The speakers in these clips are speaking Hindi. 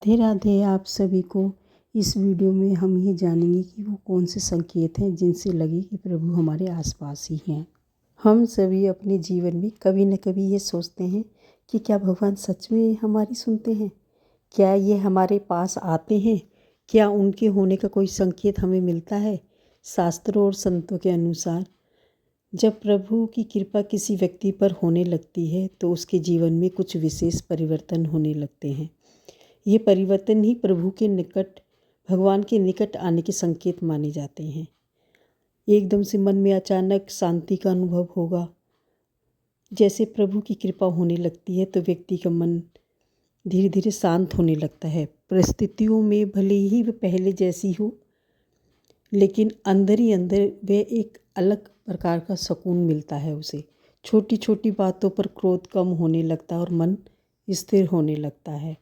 राधे राधे आप सभी को। इस वीडियो में हम ये जानेंगे कि वो कौन से संकेत हैं जिनसे लगे कि प्रभु हमारे आसपास ही हैं। हम सभी अपने जीवन में कभी न कभी ये सोचते हैं कि क्या भगवान सच में हमारी सुनते हैं, क्या ये हमारे पास आते हैं, क्या उनके होने का कोई संकेत हमें मिलता है। शास्त्रों और संतों के अनुसार जब प्रभु की कृपा किसी व्यक्ति पर होने लगती है तो उसके जीवन में कुछ विशेष परिवर्तन होने लगते हैं। ये परिवर्तन ही प्रभु के निकट, भगवान के निकट आने के संकेत माने जाते हैं। एकदम से मन में अचानक शांति का अनुभव होगा। जैसे प्रभु की कृपा होने लगती है तो व्यक्ति का मन धीरे धीरे शांत होने लगता है। परिस्थितियों में भले ही वह पहले जैसी हो, लेकिन अंदर ही अंदर वह एक अलग प्रकार का सुकून मिलता है उसे। छोटी छोटी बातों पर क्रोध कम होने लगता है और मन स्थिर होने लगता है।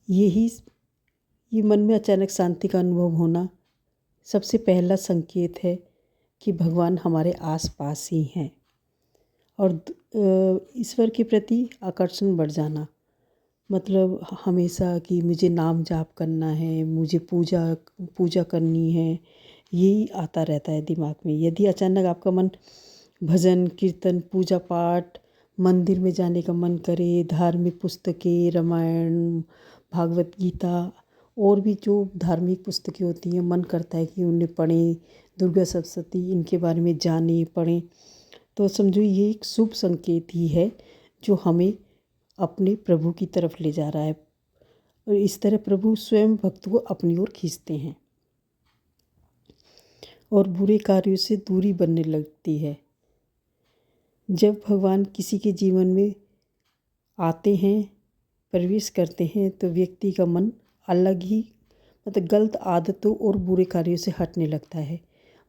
ये मन में अचानक शांति का अनुभव होना सबसे पहला संकेत है कि भगवान हमारे आसपास ही हैं। और ईश्वर के प्रति आकर्षण बढ़ जाना, मतलब हमेशा कि मुझे नाम जाप करना है, मुझे पूजा करनी है, यही आता रहता है दिमाग में। यदि अचानक आपका मन भजन कीर्तन, पूजा पाठ, मंदिर में जाने का मन करे, धार्मिक पुस्तकें, रामायण, भागवत गीता और भी जो धार्मिक पुस्तकें होती हैं, मन करता है कि उन्हें पढ़ें, दुर्गा सप्तशती इनके बारे में जानें पढ़ें, तो समझो ये एक शुभ संकेत ही है जो हमें अपने प्रभु की तरफ ले जा रहा है। और इस तरह प्रभु स्वयं भक्त को अपनी ओर खींचते हैं और बुरे कार्यों से दूरी बनने लगती है। जब भगवान किसी के जीवन में आते हैं, प्रवेश करते हैं, तो व्यक्ति का मन अलग ही, मतलब गलत आदतों और बुरे कार्यों से हटने लगता है।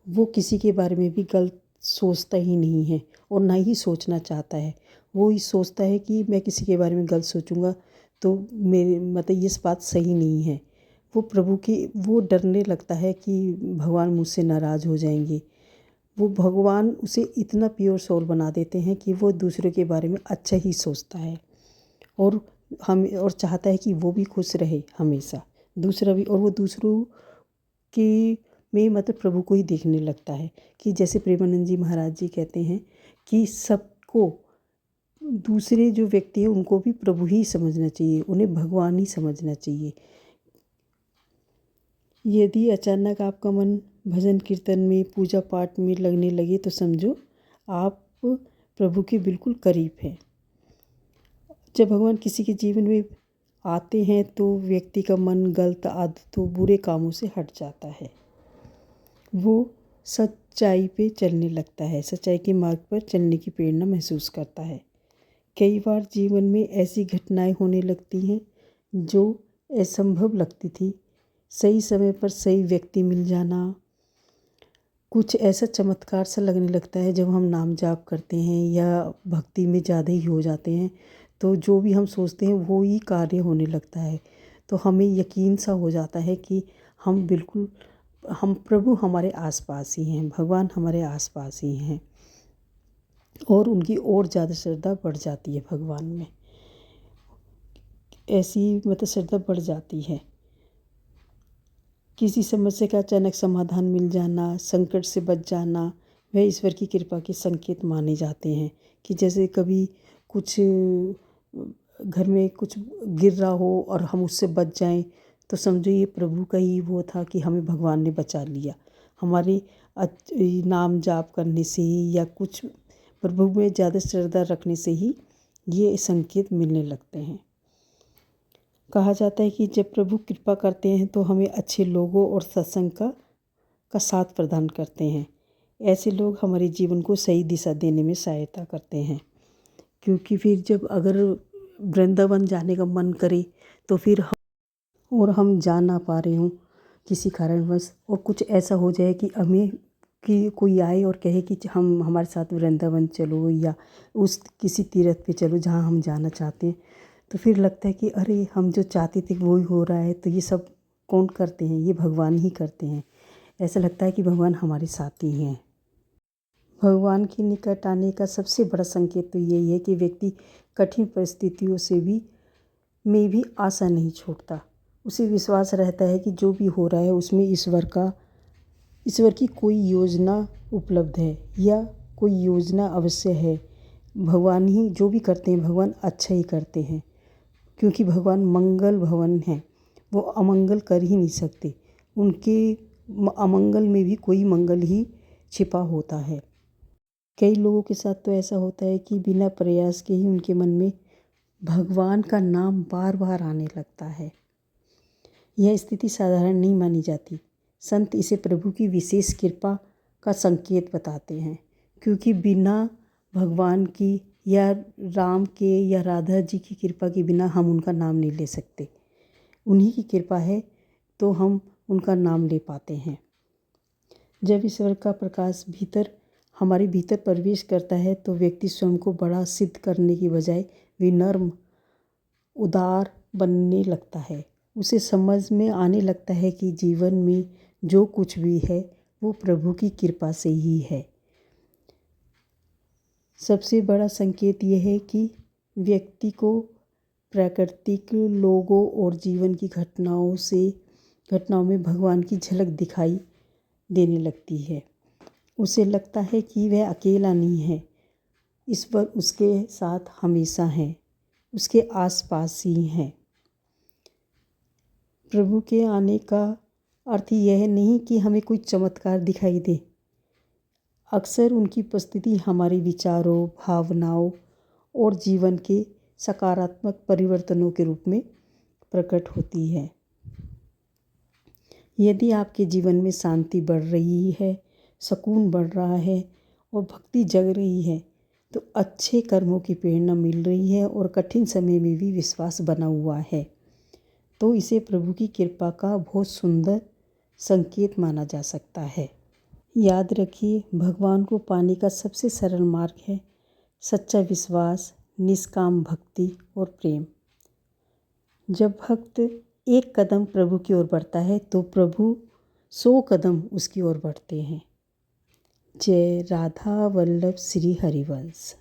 वो किसी के बारे में भी गलत सोचता ही नहीं है और ना ही सोचना चाहता है। वो ही सोचता है कि मैं किसी के बारे में गलत सोचूंगा तो मेरे मतलब ये बात सही नहीं है। वो डरने लगता है कि भगवान मुझसे नाराज़ हो जाएंगे। वो भगवान उसे इतना प्योर सोल बना देते हैं कि वो दूसरों के बारे में अच्छा ही सोचता है और चाहता है कि वो भी खुश रहे हमेशा, दूसरा भी। और वो दूसरों के में मतलब प्रभु को ही देखने लगता है कि जैसे प्रेमानंद जी महाराज जी कहते हैं कि सबको, दूसरे जो व्यक्ति हैं उनको भी प्रभु ही समझना चाहिए, उन्हें भगवान ही समझना चाहिए। यदि अचानक आपका मन भजन कीर्तन में, पूजा पाठ में लगने लगे तो समझो आप प्रभु के बिल्कुल करीब हैं। जब भगवान किसी के जीवन में आते हैं तो व्यक्ति का मन गलत आदतों, बुरे कामों से हट जाता है। वो सच्चाई पे चलने लगता है, सच्चाई के मार्ग पर चलने की प्रेरणा महसूस करता है। कई बार जीवन में ऐसी घटनाएं होने लगती हैं जो असंभव लगती थी। सही समय पर सही व्यक्ति मिल जाना, कुछ ऐसा चमत्कार सा लगने लगता है जब हम नाम जाप करते हैं या भक्ति में ज़्यादा ही हो जाते हैं, तो जो भी हम सोचते हैं वो ही कार्य होने लगता है। तो हमें यकीन सा हो जाता है कि हम प्रभु हमारे आसपास ही हैं, भगवान हमारे आसपास ही हैं, और उनकी और ज़्यादा श्रद्धा बढ़ जाती है भगवान में। ऐसी मतलब श्रद्धा बढ़ जाती है। किसी समस्या का अचानक समाधान मिल जाना, संकट से बच जाना, वह ईश्वर की कृपा के संकेत माने जाते हैं। कि जैसे कभी कुछ घर में कुछ गिर रहा हो और हम उससे बच जाएं तो समझो ये प्रभु का ही वो था कि हमें भगवान ने बचा लिया। हमारे नाम जाप करने से ही या कुछ प्रभु में ज़्यादा श्रद्धा रखने से ही ये संकेत मिलने लगते हैं। कहा जाता है कि जब प्रभु कृपा करते हैं तो हमें अच्छे लोगों और सत्संग का साथ प्रदान करते हैं। ऐसे लोग हमारे जीवन को सही दिशा देने में सहायता करते हैं। क्योंकि फिर जब अगर वृंदावन जाने का मन करे तो फिर हम जा ना पा रहे हों किसी कारणवश, और कुछ ऐसा हो जाए कि हमें कि कोई आए और कहे कि हम हमारे साथ वृंदावन चलो या उस किसी तीर्थ पे चलो जहाँ हम जाना चाहते हैं, तो फिर लगता है कि अरे हम जो चाहते थे वो ही हो रहा है। तो ये सब कौन करते हैं? ये भगवान ही करते हैं। ऐसा लगता है कि भगवान हमारे साथ ही हैं। भगवान के निकट आने का सबसे बड़ा संकेत तो यही है कि व्यक्ति कठिन परिस्थितियों से भी में भी आशा नहीं छोड़ता। उसे विश्वास रहता है कि जो भी हो रहा है उसमें ईश्वर की कोई योजना उपलब्ध है या कोई योजना अवश्य है। भगवान ही जो भी करते हैं, भगवान अच्छा ही करते हैं, क्योंकि भगवान मंगल भवन हैं। वो अमंगल कर ही नहीं सकते। उनके अमंगल में भी कोई मंगल ही छिपा होता है। कई लोगों के साथ तो ऐसा होता है कि बिना प्रयास के ही उनके मन में भगवान का नाम बार बार आने लगता है। यह स्थिति साधारण नहीं मानी जाती। संत इसे प्रभु की विशेष कृपा का संकेत बताते हैं, क्योंकि बिना भगवान की या राम के या राधा जी की कृपा के बिना हम उनका नाम नहीं ले सकते। उन्हीं की कृपा है तो हम उनका नाम ले पाते हैं। जब ईश्वर का प्रकाश हमारे भीतर प्रवेश करता है तो व्यक्ति स्वयं को बड़ा सिद्ध करने की बजाय विनम्र, उदार बनने लगता है। उसे समझ में आने लगता है कि जीवन में जो कुछ भी है वो प्रभु की कृपा से ही है। सबसे बड़ा संकेत यह है कि व्यक्ति को प्राकृतिक लोगों और जीवन की घटनाओं में भगवान की झलक दिखाई देने लगती है। उसे लगता है कि वह अकेला नहीं है, ईश्वर उसके साथ हमेशा हैं, उसके आसपास ही हैं। प्रभु के आने का अर्थ यह नहीं कि हमें कोई चमत्कार दिखाई दे। अक्सर उनकी उपस्थिति हमारे विचारों, भावनाओं और जीवन के सकारात्मक परिवर्तनों के रूप में प्रकट होती है। यदि आपके जीवन में शांति बढ़ रही है, सुकून बढ़ रहा है और भक्ति जग रही है, तो अच्छे कर्मों की प्रेरणा मिल रही है और कठिन समय में भी विश्वास बना हुआ है, तो इसे प्रभु की कृपा का बहुत सुंदर संकेत माना जा सकता है। याद रखिए, भगवान को पाने का सबसे सरल मार्ग है सच्चा विश्वास, निष्काम भक्ति और प्रेम। जब भक्त एक कदम प्रभु की ओर बढ़ता है तो प्रभु 100 कदम उसकी ओर बढ़ते हैं। जय राधा वल्लभ श्री हरिवंश।